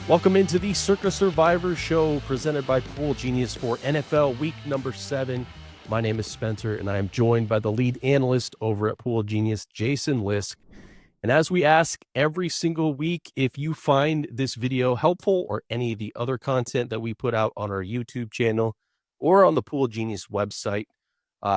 Welcome into the Circa Survivor show presented by Pool Genius for NFL week number 7. My name is Spencer, and I am joined by the lead analyst over at Pool Genius, Jason Lisk. And as we ask every single week, if you find this video helpful or any of the other content that we put out on our YouTube channel or on the Pool Genius website,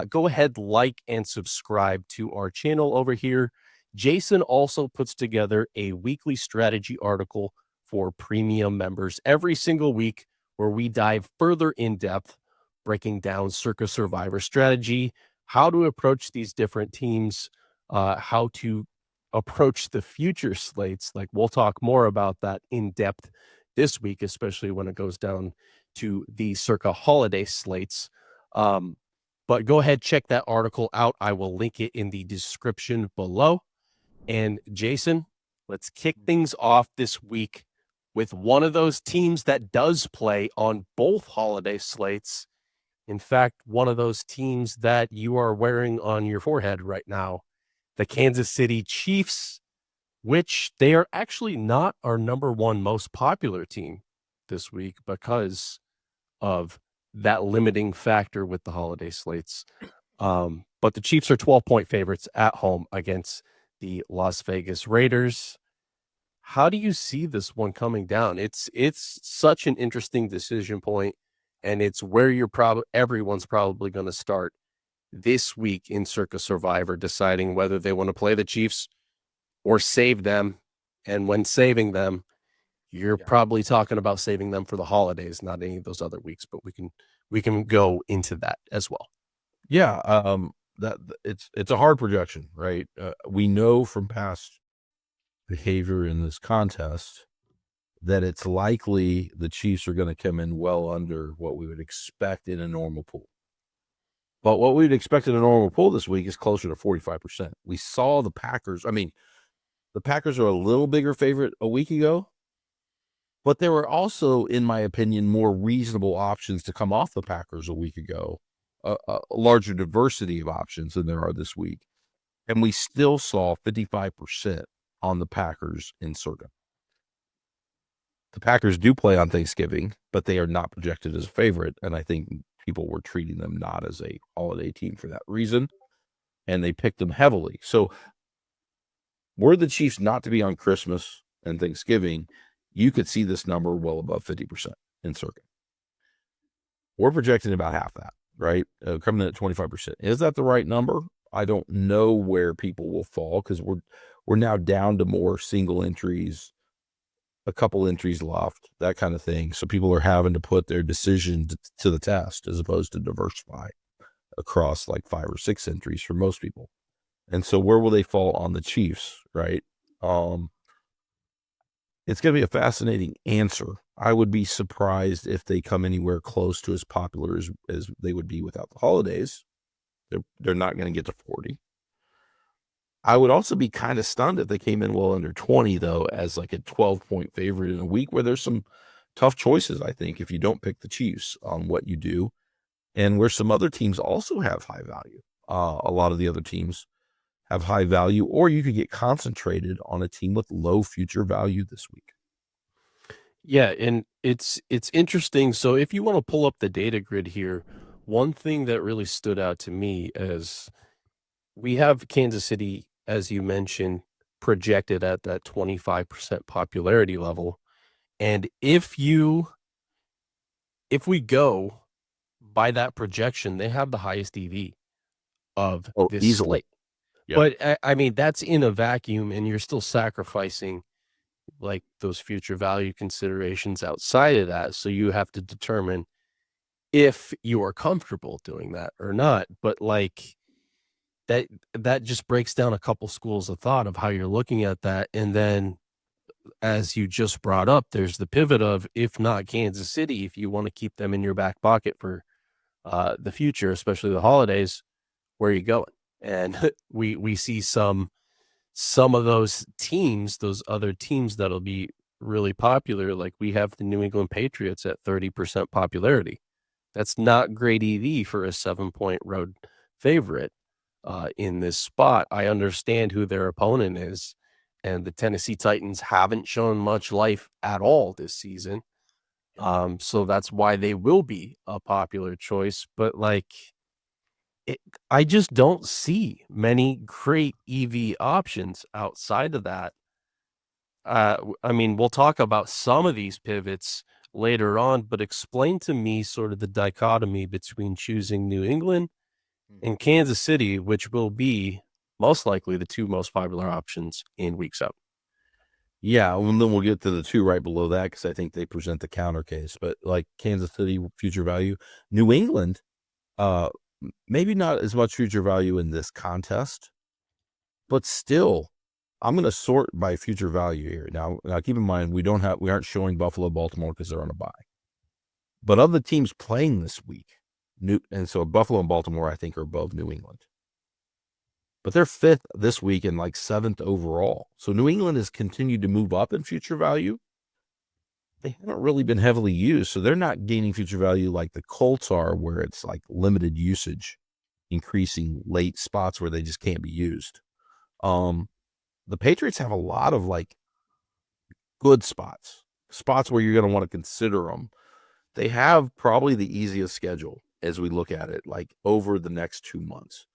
go ahead, like, and subscribe to our channel over here. Jason also puts together a weekly strategy article for premium members every single week, where we dive further in depth, breaking down Circa Survivor strategy, how to approach these different teams, how to approach the future slates. Like, we'll talk more about that in depth this week, especially when it goes down to the Circa holiday slates. But go ahead, check that article out. I will link it in the description below. And Jason, let's kick things off this week with one of those teams that does play on both holiday slates. In fact, one of those teams that you are wearing on your forehead right now, the Kansas City Chiefs, which they are actually not our number one most popular team this week because of that limiting factor with the holiday slates. But the Chiefs are 12-point favorites at home against the Las Vegas Raiders. How do you see this one coming down? It's such an interesting decision point, and it's where everyone's probably going to start this week in Circa Survivor, deciding whether they want to play the Chiefs or save them. And when saving them, you're probably talking about saving them for the holidays, not any of those other weeks. But we can go into that as well. Yeah, that it's a hard projection, right? We know from past behavior in this contest that it's likely the Chiefs are going to come in well under what we would expect in a normal pool. But what we'd expect in a normal pool this week is closer to 45%. We saw the Packers. I mean, the Packers are a little bigger favorite a week ago, but there were also, in my opinion, more reasonable options to come off the Packers a week ago, a larger diversity of options than there are this week. And we still saw 55% on the Packers in Circa. The Packers do play on Thanksgiving, but they are not projected as a favorite, and I think people were treating them not as a holiday team for that reason, and they picked them heavily. So were the Chiefs not to be on Christmas and Thanksgiving, you could see this number well above 50% in Circa. We're projecting about half that, right? Coming in at 25%. Is that the right number? I don't know where people will fall because we're now down to more single entries, a couple entries left, that kind of thing. So people are having to put their decision to the test as opposed to diversify across like 5 or 6 entries for most people. And so where will they fall on the Chiefs, right? It's going to be a fascinating answer. I would be surprised if they come anywhere close to as popular as they would be without the holidays. They're not going to get to 40. I would also be kind of stunned if they came in well under 20, though, as like a 12-point favorite in a week where there's some tough choices, I think, if you don't pick the Chiefs on what you do, and where some other teams also have high value. A lot of the other teams have high value, or you could get concentrated on a team with low future value this week. Yeah, and it's interesting. So if you want to pull up the data grid here, one thing that really stood out to me is we have Kansas City, as you mentioned, projected at that 25% popularity level. And if we go by that projection, they have the highest EV of this easily. slate. Yep. But I mean, that's in a vacuum, and you're still sacrificing like those future value considerations outside of that. So you have to determine if you are comfortable doing that or not. But like that just breaks down a couple schools of thought of how you're looking at that. And then, as you just brought up, there's the pivot of, if not Kansas City, if you want to keep them in your back pocket for the future, especially the holidays, where are you going? And we see some of those teams, those other teams that'll be really popular. Like we have the New England Patriots at 30% popularity. That's not great EV for a 7-point road favorite in this spot. I understand who their opponent is, and the Tennessee Titans haven't shown much life at all this season. So that's why they will be a popular choice. But I just don't see many great EV options outside of that. I mean, we'll talk about some of these pivots later on, but explain to me sort of the dichotomy between choosing New England and Kansas City, which will be most likely the two most popular options in week 7. Yeah, and then we'll get to the two right below that because I think they present the counter case. But like Kansas City, future value. New England, maybe not as much future value in this contest, but still, I'm going to sort by future value here. Now keep in mind we aren't showing Buffalo, Baltimore because they're on a bye. But of the teams playing this week, and so Buffalo and Baltimore I think are above New England. But they're 5th this week and like 7th overall. So New England has continued to move up in future value. They haven't really been heavily used, so they're not gaining future value like the Colts are, where it's like limited usage, increasing late spots where they just can't be used. The Patriots have a lot of like good spots where you're going to want to consider them. They have probably the easiest schedule as we look at it, like over the next 2 months.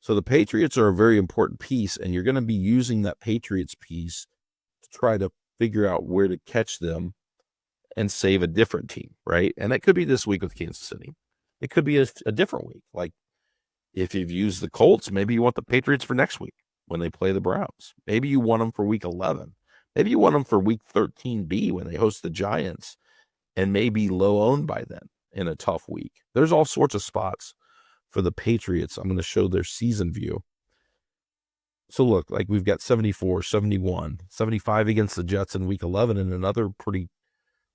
So the Patriots are a very important piece, and you're going to be using that Patriots piece to try to figure out where to catch them and save a different team, right? And that could be this week with Kansas City. It could be a different week. Like if you've used the Colts, maybe you want the Patriots for next week when they play the Browns. Maybe you want them for week 11. Maybe you want them for week 13B when they host the Giants and maybe low owned by then in a tough week. There's all sorts of spots for the Patriots. I'm going to show their season view. So look, like we've got 74, 71, 75 against the Jets in week 11 and another pretty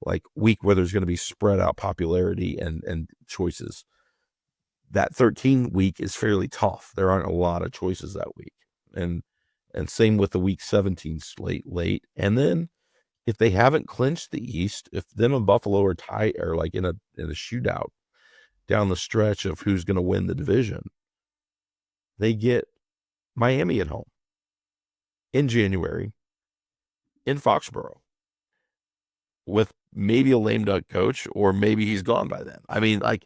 like week where there's going to be spread out popularity and choices. That 13 week is fairly tough. There aren't a lot of choices that week. And same with the week 17 slate late. And then if they haven't clinched the East, if them and Buffalo are tight or like in a shootout down the stretch of who's going to win the division, they get Miami at home in January in Foxborough with maybe a lame duck coach, or maybe he's gone by then. I mean, like,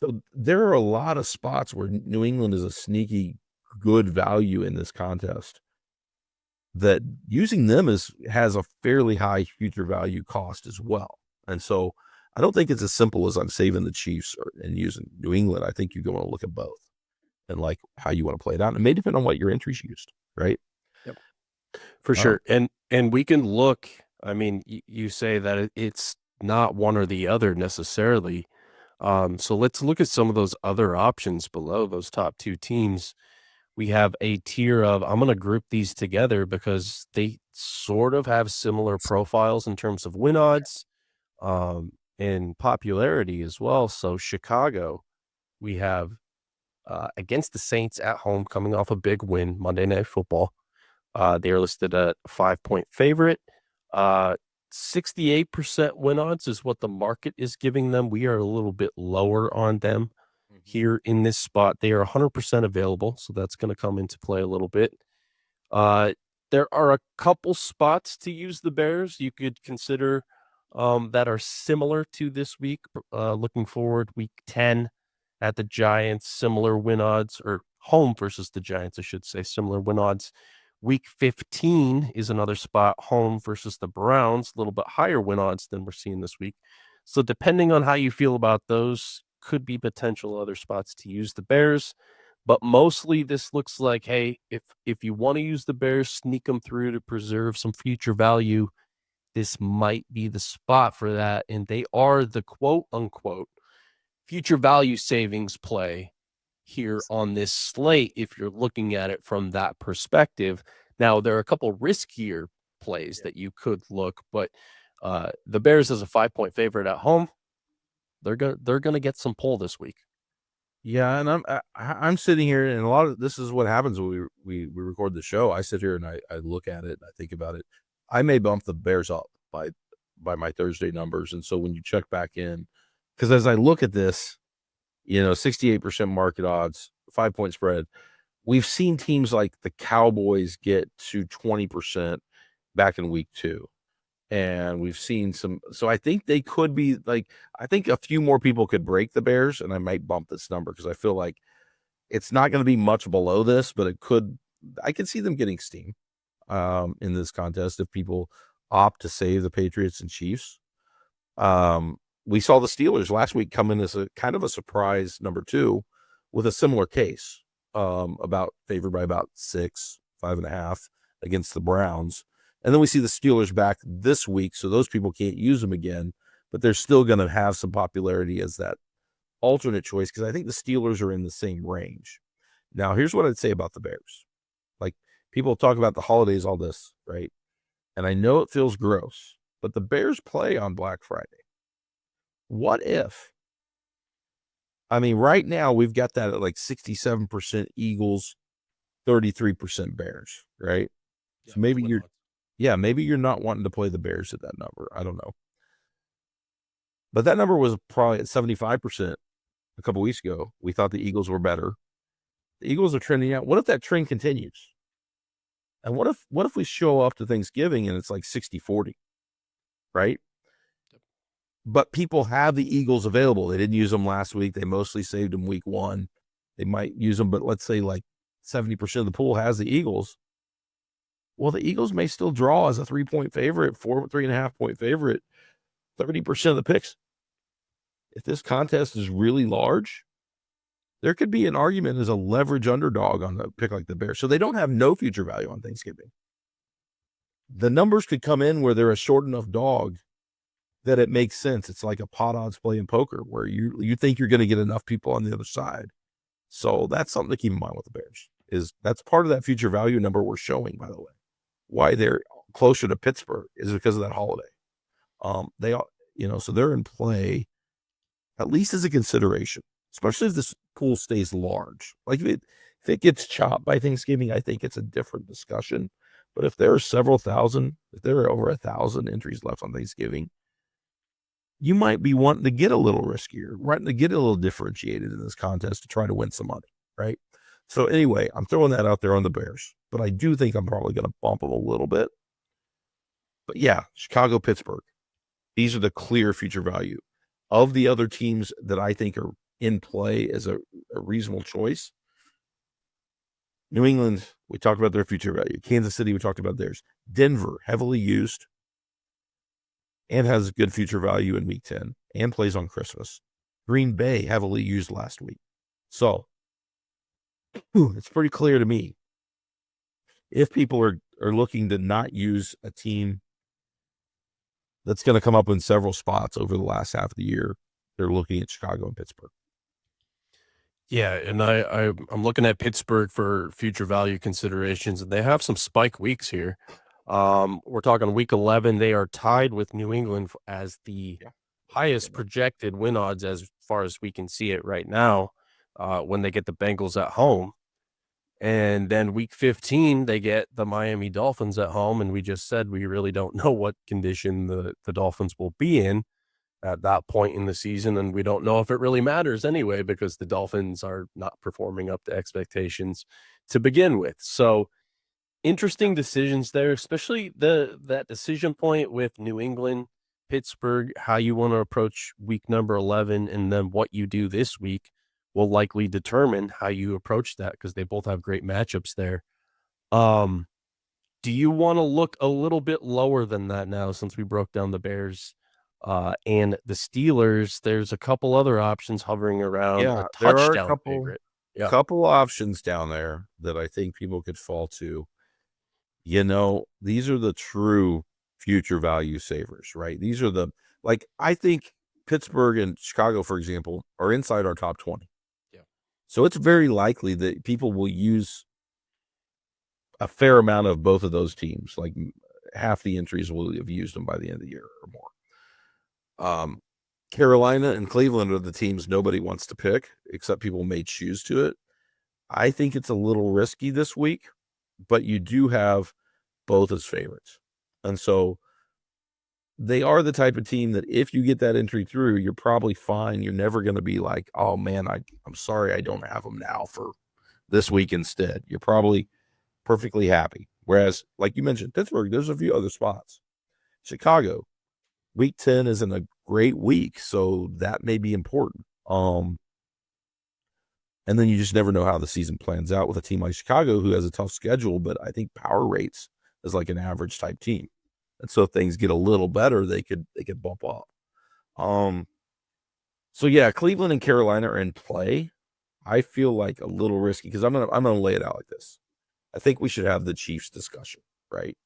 so there are a lot of spots where New England is a sneaky good value in this contest that using them has a fairly high future value cost as well. And so I don't think it's as simple as I'm saving the Chiefs and using New England. I think you're going to look at both and like how you want to play it out. It may depend on what your entries used, right? Yep, for sure. And we can look. I mean, you say that it's not one or the other necessarily. So let's look at some of those other options below those top two teams. We have a tier of, I'm going to group these together because they sort of have similar profiles in terms of win odds and popularity as well. So Chicago, we have against the Saints at home, coming off a big win, Monday Night Football. They are listed at a 5-point favorite. 68% win odds is what the market is giving them. We are a little bit lower on them here in this spot. They are 100% available, so that's going to come into play a little bit. There are a couple spots to use the Bears you could consider that are similar to this week. Looking forward, week 10 at the Giants, similar win odds, or home versus the Giants, I should say, similar win odds. Week 15 is another spot, home versus the Browns, a little bit higher win odds than we're seeing this week. So depending on how you feel about those, could be potential other spots to use the Bears. But mostly this looks like, hey, if you want to use the Bears, sneak them through to preserve some future value, this might be the spot for that. And they are the quote unquote future value savings play here on this slate if you're looking at it from that perspective. Now, there are a couple riskier plays that you could look, but the Bears as a 5-point favorite at home, they're gonna get some pull this week. Yeah, and I'm sitting here, and a lot of this is what happens when we record the show. I sit here and I look at it, and I think about it. I may bump the Bears up by my Thursday numbers, and so when you check back in, because as I look at this, 68% market odds, 5-point spread, we've seen teams like the Cowboys get to 20% back in week 2. And we've seen some, so I think they could be like, I think a few more people could break the Bears, and I might bump this number because I feel like it's not going to be much below this, but I could see them getting steam in this contest if people opt to save the Patriots and Chiefs. We saw the Steelers last week come in as a kind of a surprise number 2 with a similar case, about favored by about 6, 5.5 against the Browns. And then we see the Steelers back this week, so those people can't use them again, but they're still going to have some popularity as that alternate choice because I think the Steelers are in the same range. Now, here's what I'd say about the Bears. Like, people talk about the holidays, all this, right? And I know it feels gross, but the Bears play on Black Friday. What if? I mean, right now we've got that at like 67% Eagles, 33% Bears, right? So maybe you're not wanting to play the Bears at that number. I don't know. But that number was probably at 75% a couple weeks ago. We thought the Eagles were better. The Eagles are trending out. What if that trend continues? And what if we show up to Thanksgiving and it's like 60-40, right? But people have the Eagles available. They didn't use them last week. They mostly saved them week 1. They might use them, but let's say like 70% of the pool has the Eagles. Well, the Eagles may still draw as a 3-point favorite, 3.5-point favorite, 30% of the picks. If this contest is really large, there could be an argument as a leverage underdog on a pick like the Bears. So they don't have no future value on Thanksgiving. The numbers could come in where they're a short enough dog that it makes sense. It's like a pot odds play in poker where you think you're going to get enough people on the other side. So that's something to keep in mind with the Bears. That's part of that future value number we're showing, by the way. Why they're closer to Pittsburgh is because of that holiday. They are, so they're in play at least as a consideration, especially if this pool stays large. Like if it gets chopped by Thanksgiving, I think it's a different discussion. But if there are several thousand, if there are over 1,000 entries left on Thanksgiving, you might be wanting to get a little riskier, wanting to get a little differentiated in this contest to try to win some money, right? So anyway, I'm throwing that out there on the Bears, but I do think I'm probably going to bump them a little bit. But yeah, Chicago, Pittsburgh, these are the clear future value. Of the other teams that I think are in play as a reasonable choice, New England, we talked about their future value. Kansas City, we talked about theirs. Denver, heavily used and has good future value in week 10 and plays on Christmas. Green Bay, heavily used last week. So it's pretty clear to me. If people are looking to not use a team that's going to come up in several spots over the last half of the year, they're looking at Chicago and Pittsburgh. Yeah, and I'm looking at Pittsburgh for future value considerations, and they have some spike weeks here. We're talking week 11. They are tied with New England as the highest projected win odds as far as we can see it right now, when they get the Bengals at home. And then week 15, they get the Miami Dolphins at home, and we just said we really don't know what condition the Dolphins will be in at that point in the season, and we don't know if it really matters anyway because the Dolphins are not performing up to expectations to begin with. So interesting decisions there, especially that decision point with New England, Pittsburgh, how you want to approach week number 11, and then what you do this week will likely determine how you approach that because they both have great matchups there. Do you want to look a little bit lower than that now since we broke down the Bears and the Steelers? There's a couple other options hovering around. Yeah, a there are a touchdown favorite. Yeah. couple options down there that I think people could fall to. These are the true future value savers, right? These are I think Pittsburgh and Chicago, for example, are inside our top 20. Yeah. So it's very likely that people will use a fair amount of both of those teams. Like half the entries will have used them by the end of the year or more. Carolina and Cleveland are the teams nobody wants to pick, except people may choose to it. I think it's a little risky this week, but you do have both as favorites. And so they are the type of team that if you get that entry through, you're probably fine. You're never going to be like, oh man, I'm sorry I don't have them now for this week instead. You're probably perfectly happy. Whereas, like you mentioned, Pittsburgh, there's a few other spots. Chicago, week 10 isn't a great week, so that may be important. And then you just never know how the season plans out with a team like Chicago, who has a tough schedule, but I think power rates is like an average type team. And so if things get a little better, they could bump up. So yeah, Cleveland and Carolina are in play. I feel like a little risky because I'm gonna lay it out like this. I think we should have the Chiefs discussion, right?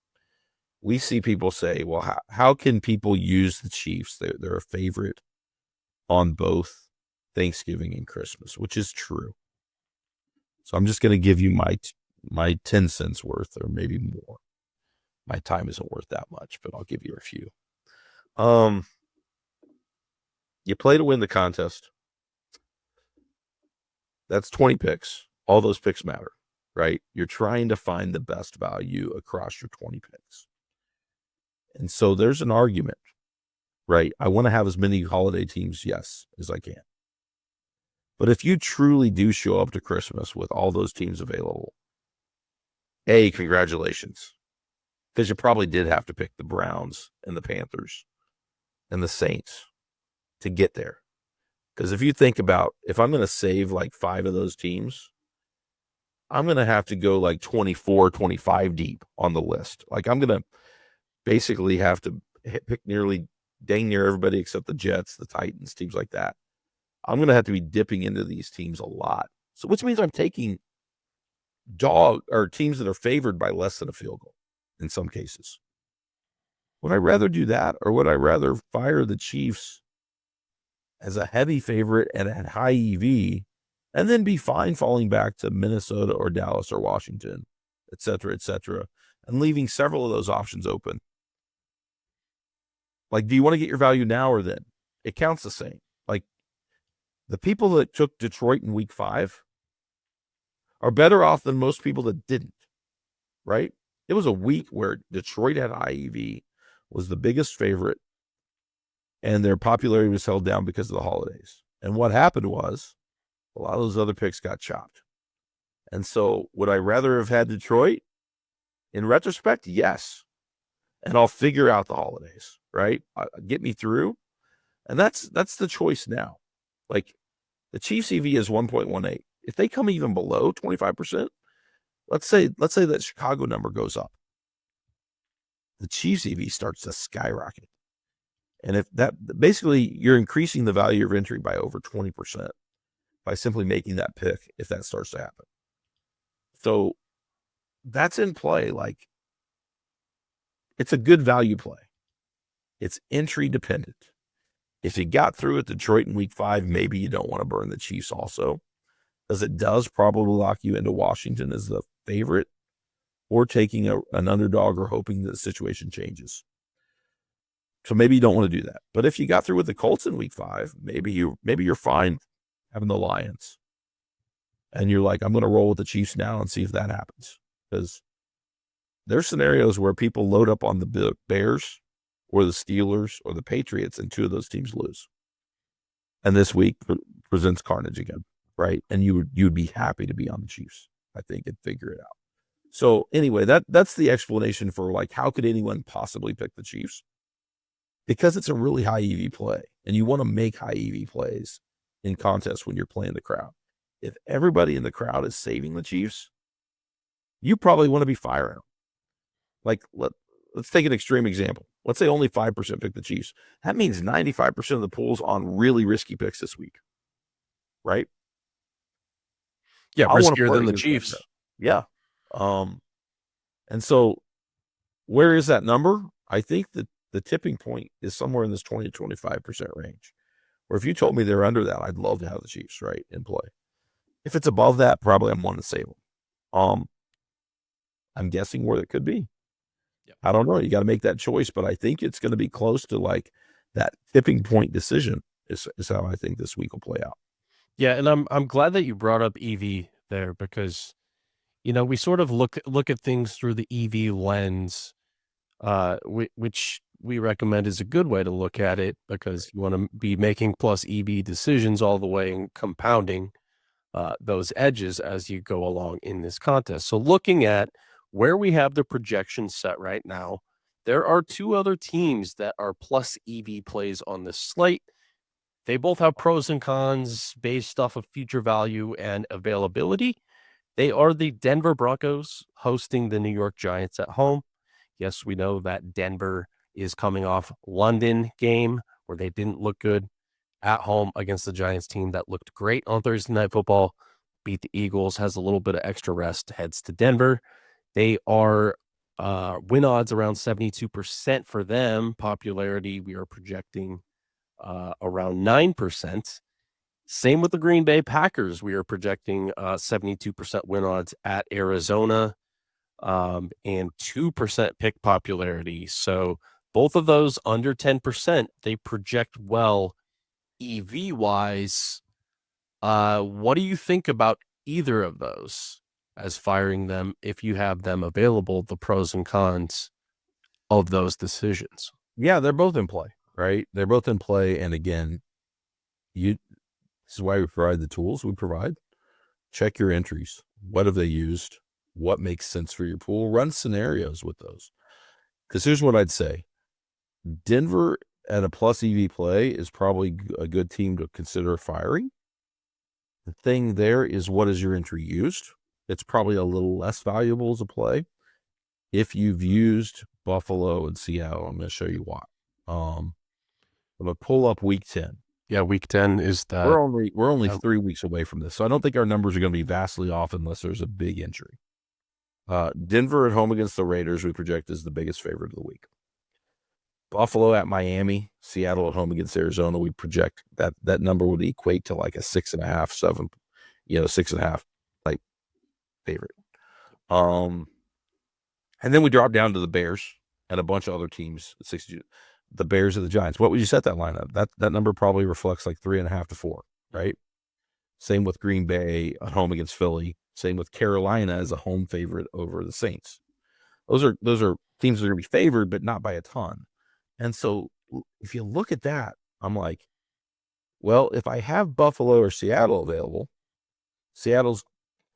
We see people say, well, how can people use the Chiefs? They're a favorite on both Thanksgiving and Christmas, which is true. So I'm just going to give you my 10 cents worth, or maybe more. My time isn't worth that much, but I'll give you a few. You play to win the contest. That's 20 picks. All those picks matter, right? You're trying to find the best value across your 20 picks. And so there's an argument, right? I want to have as many holiday teams, yes, as I can. But if you truly do show up to Christmas with all those teams available, congratulations. Because you probably did have to pick the Browns and the Panthers and the Saints to get there. Because if you think about, if I'm going to save like 5 of those teams, I'm going to have to go like 24, 25 deep on the list. Like I'm going to basically have to pick dang near everybody except the Jets, the Titans, teams like that. I'm going to have to be dipping into these teams a lot. So which means I'm taking teams that are favored by less than a field goal in some cases. Would I rather do that, or would I rather fire the Chiefs as a heavy favorite and at high EV and then be fine falling back to Minnesota or Dallas or Washington, et cetera, and leaving several of those options open? Like, do you want to get your value now or then? It counts the same. Like, the people that took Detroit in week 5 are better off than most people that didn't, right? It was a week where Detroit had high EV, was the biggest favorite, and their popularity was held down because of the holidays. And what happened was a lot of those other picks got chopped. And so would I rather have had Detroit? In retrospect, yes. And I'll figure out the holidays, right? Get me through. And that's the choice now. Like, the Chiefs EV is 1.18. If they come even below 25%, let's say that Chicago number goes up. The Chiefs EV starts to skyrocket. And if that, basically you're increasing the value of entry by over 20% by simply making that pick if that starts to happen. So that's in play. Like, it's a good value play. It's entry dependent. If you got through at Detroit in week 5, maybe you don't want to burn the Chiefs also, because it does probably lock you into Washington as the favorite, or taking an underdog or hoping that the situation changes. So maybe you don't want to do that. But if you got through with the Colts in week 5, maybe you're fine having the Lions. And you're like, I'm going to roll with the Chiefs now and see if that happens. Because there's scenarios where people load up on the Bears or the Steelers or the Patriots, and 2 of those teams lose. And this week presents carnage again, right? And you'd be happy to be on the Chiefs, I think, and figure it out. So anyway, that's the explanation for, like, how could anyone possibly pick the Chiefs? Because it's a really high EV play, and you want to make high EV plays in contests when you're playing the crowd. If everybody in the crowd is saving the Chiefs, you probably want to be firing them. Like, let's take an extreme example. Let's say only 5% pick the Chiefs. That means 95% of the pool's on really risky picks this week, right? Yeah, riskier than the Chiefs. Yeah. And so where is that number? I think that the tipping point is somewhere in this 20 to 25% range. Or if you told me they're under that, I'd love to have the Chiefs, right, in play. If it's above that, probably I'm wanting to save them. I'm guessing where it could be. Yep. I don't know. You got to make that choice, but I think it's going to be close to, like, that tipping point decision is how I think this week will play out. Yeah, and I'm glad that you brought up EV there, because, you know, we sort of look at things through the EV lens, which we recommend is a good way to look at it, because you want to be making plus EV decisions all the way and compounding. those edges as you go along in this contest. So looking at where we have the projection set right now, there are two other teams that are plus EV plays on this slate. They both have pros and cons based off of future value and availability. They are the Denver Broncos hosting the New York Giants at home. Yes, we know that Denver is coming off London game where they didn't look good at home against the Giants team that looked great on Thursday Night Football, beat the Eagles, has a little bit of extra rest, heads to Denver. They are win odds around 72% for them. Popularity, we are projecting around 9%. Same with the Green Bay Packers. We are projecting 72% win odds at Arizona and 2% pick popularity. So both of those under 10%, they project well EV wise. What do you think about either of those as firing them if you have them available, the pros and cons of those decisions? Yeah, they're both in play, right? They're both in play. And again, this is why we provide the tools we provide. Check your entries. What have they used? What makes sense for your pool? Run scenarios with those. Because here's what I'd say. Denver at a plus EV play is probably a good team to consider firing. The thing there is, what is your entry used? It's probably a little less valuable as a play. If you've used Buffalo and Seattle, I'm going to show you why. I'm going to pull up week 10. Yeah, week 10 is that. We're only 3 weeks away from this, so I don't think our numbers are going to be vastly off unless there's a big injury. Denver at home against the Raiders, we project is the biggest favorite of the week. Buffalo at Miami, Seattle at home against Arizona, we project that number would equate to like a 6.5, 7, 6.5 like favorite. And then we drop down to the Bears and a bunch of other teams. The Bears and the Giants. What would you set that line up? That number probably reflects like 3.5 to 4, right? Same with Green Bay at home against Philly. Same with Carolina as a home favorite over the Saints. Those are teams that are going to be favored, but not by a ton. And so if you look at that, I'm like, well, if I have Buffalo or Seattle available, Seattle's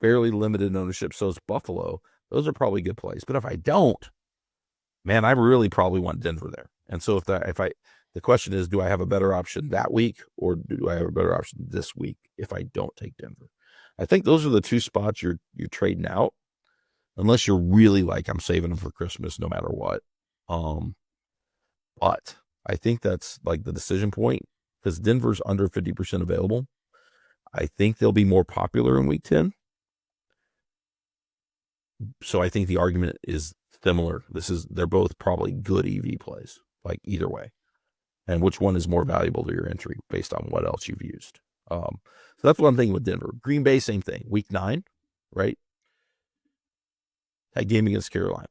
fairly limited in ownership, so is Buffalo. Those are probably good plays. But if I don't, man, I really probably want Denver there. And so the question is, do I have a better option that week or do I have a better option this week if I don't take Denver? I think those are the two spots you're trading out, unless you're really like, I'm saving them for Christmas no matter what. But I think that's like the decision point because Denver's under 50% available. I think they'll be more popular in week 10. So I think the argument is similar. They're both probably good EV plays, like either way. And which one is more valuable to your entry based on what else you've used. So that's what I'm thinking with Denver. Green Bay, same thing. Week 9, right? That game against Carolina.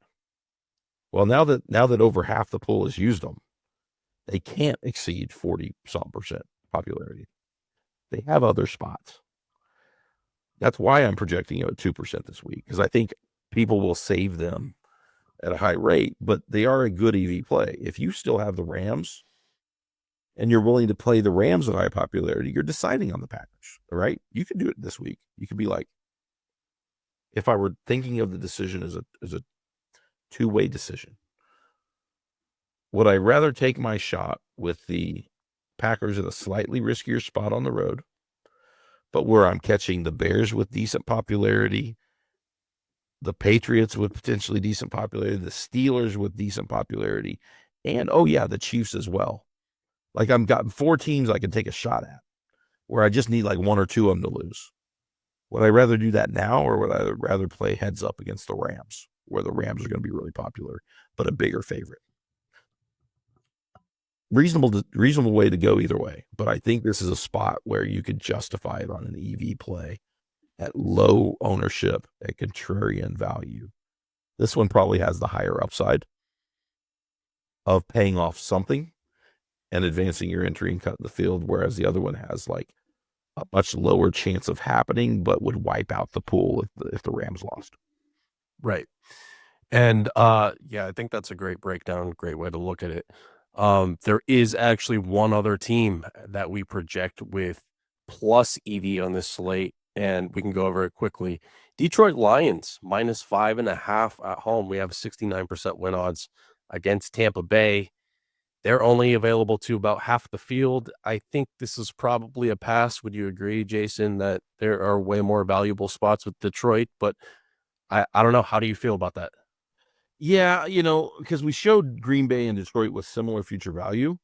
Well, now that over half the pool has used them, they can't exceed 40-some% popularity. They have other spots. That's why I'm projecting at 2% this week, because I think people will save them at a high rate, but they are a good EV play. If you still have the Rams and you're willing to play the Rams at high popularity, you're deciding on the Packers, right? You can do it this week. You could be like, if I were thinking of the decision as a two-way decision, would I rather take my shot with the Packers at a slightly riskier spot on the road, but where I'm catching the Bears with decent popularity, the Patriots with potentially decent popularity, the Steelers with decent popularity, and the Chiefs as well. Like I've got 4 teams I can take a shot at where I just need like 1 or 2 of them to lose. Would I rather do that now, or would I rather play heads up against the Rams, where the Rams are going to be really popular, but a bigger favorite? Reasonable way to go either way. But I think this is a spot where you could justify it on an EV play at low ownership at contrarian value. This one probably has the higher upside of paying off something and advancing your entry and cutting the field, whereas the other one has like a much lower chance of happening, but would wipe out the pool if the Rams lost. Right. And I think that's a great breakdown, great way to look at it. There is actually one other team that we project with plus EV on this slate, and we can go over it quickly. Detroit Lions -5.5 at home. We have 69% win odds against Tampa Bay. They're only available to about half the field. I think this is probably a pass. Would you agree, Jason, that there are way more valuable spots with Detroit? But I don't know. How do you feel about that? Yeah, because we showed Green Bay and Detroit with similar future value,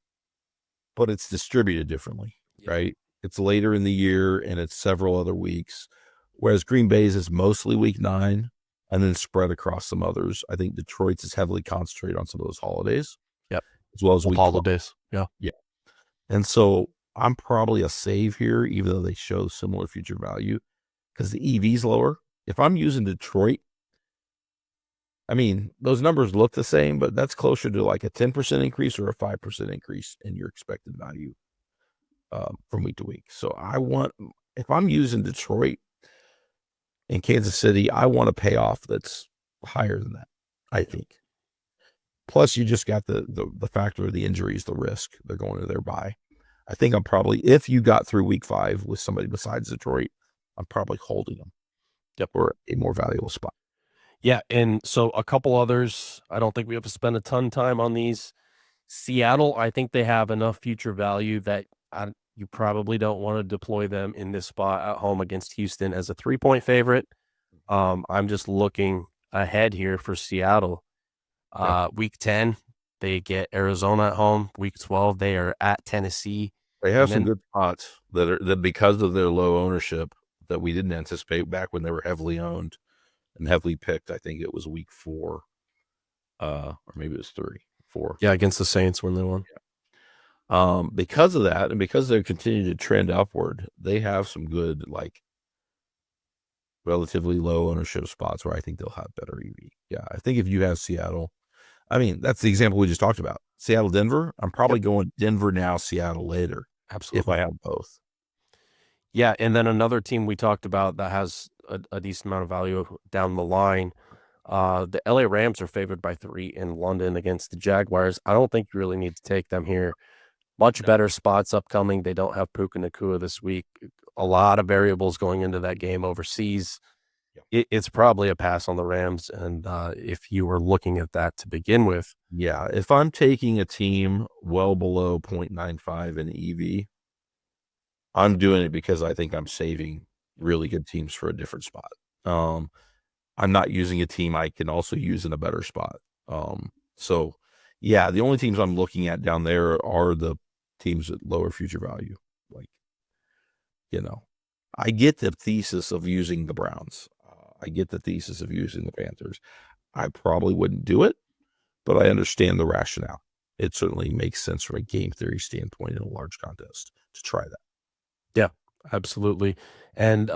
but it's distributed differently, Yeah. right? It's later in the year and it's several other weeks, whereas Green Bay's is mostly week 9 and then spread across some others. I think Detroit's is heavily concentrated on some of those holidays, Yep. as well as week 12. Holidays. Yeah. Yeah. And so I'm probably a save here, even though they show similar future value, because the EV's lower. If I'm using Detroit, I mean, those numbers look the same, but that's closer to like a 10% increase or a 5% increase in your expected value from week to week. So if I'm using Detroit and Kansas City, I want a payoff that's higher than that, I think. Plus, you just got the factor of the injuries, the risk they're going to their bye. I think I'm probably, if you got through week 5 with somebody besides Detroit, I'm probably holding them for a more valuable spot. Yeah, and so a couple others, I don't think we have to spend a ton of time on these. Seattle, I think they have enough future value that you probably don't want to deploy them in this spot at home against Houston as a 3-point favorite. I'm just looking ahead here for Seattle. Week 10, they get Arizona at home. Week 12, they are at Tennessee. They have some good spots that because of their low ownership that we didn't anticipate back when they were heavily owned and heavily picked. I think it was week 4, or maybe it was 4. Yeah, against the Saints when they won. Yeah. Because of that, and because they're continuing to trend upward, they have some good, like, relatively low ownership spots where I think they'll have better EV. Yeah, I think if you have Seattle, I mean, that's the example we just talked about. Seattle, Denver. I'm probably going Denver now, Seattle later. Absolutely. If I have both. Yeah, and then another team we talked about that has a decent amount of value down the line. The LA Rams are favored by 3 in London against the Jaguars. I don't think you really need to take them here. Much better spots upcoming. They don't have Puka Nacua this week. A lot of variables going into that game overseas. It's probably a pass on the Rams, and if you were looking at that to begin with. Yeah, if I'm taking a team well below 0.95 in EV, I'm doing it because I think I'm saving really good teams for a different spot. I'm not using a team I can also use in a better spot. So yeah, the only teams I'm looking at down there are the teams at lower future value. Like, I get the thesis of using the Browns. I get the thesis of using the Panthers. I probably wouldn't do it, but I understand the rationale. It certainly makes sense from a game theory standpoint in a large contest to try that. Yeah, absolutely. And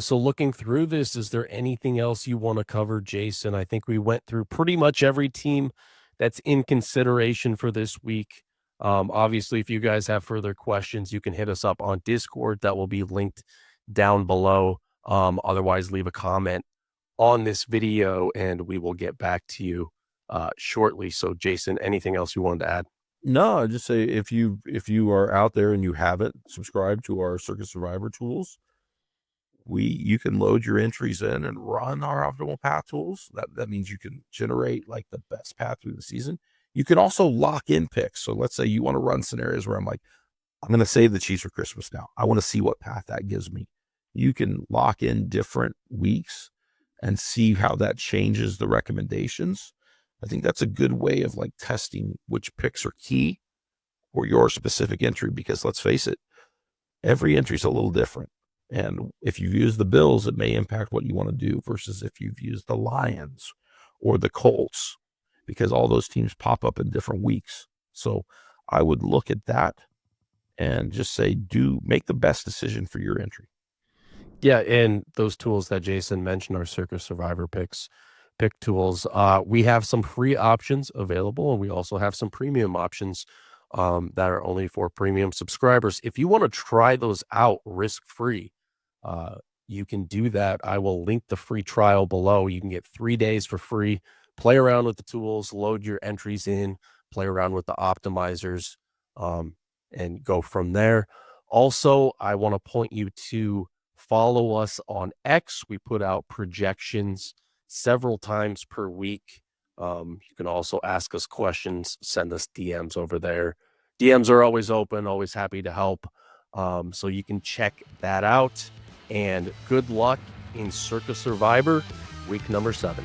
so looking through this, is there anything else you want to cover, Jason? I think we went through pretty much every team that's in consideration for this week. Obviously, if you guys have further questions, you can hit us up on Discord. That will be linked down below. Otherwise, leave a comment on this video and we will get back to you shortly. So, Jason, anything else you wanted to add? No, I just say if you are out there and you haven't subscribed to our Circa Survivor tools, you can load your entries in and run our optimal path tools. That means you can generate like the best path through the season. You can also lock in picks. So let's say you want to run scenarios where I'm like, I'm going to save the Chiefs for Christmas now. I want to see what path that gives me. You can lock in different weeks and see how that changes the recommendations. I think that's a good way of like testing which picks are key for your specific entry, because let's face it, every entry is a little different. And if you've used the Bills, it may impact what you want to do versus if you've used the Lions or the Colts, because all those teams pop up in different weeks. So I would look at that and just say, make the best decision for your entry. Yeah, and those tools that Jason mentioned are Circa Survivor pick tools. We have some free options available, and we also have some premium options that are only for premium subscribers. If you want to try those out risk-free, you can do that. I will link the free trial below. You can get 3 days for free. Play around with the tools, load your entries in, play around with the optimizers, and go from there. Also, I want to point you to follow us on X. We put out projections several times per week. You can also ask us questions, send us DMs over there. DMs are always open, always happy to help. So you can check that out. And good luck in Circa Survivor, week number 7.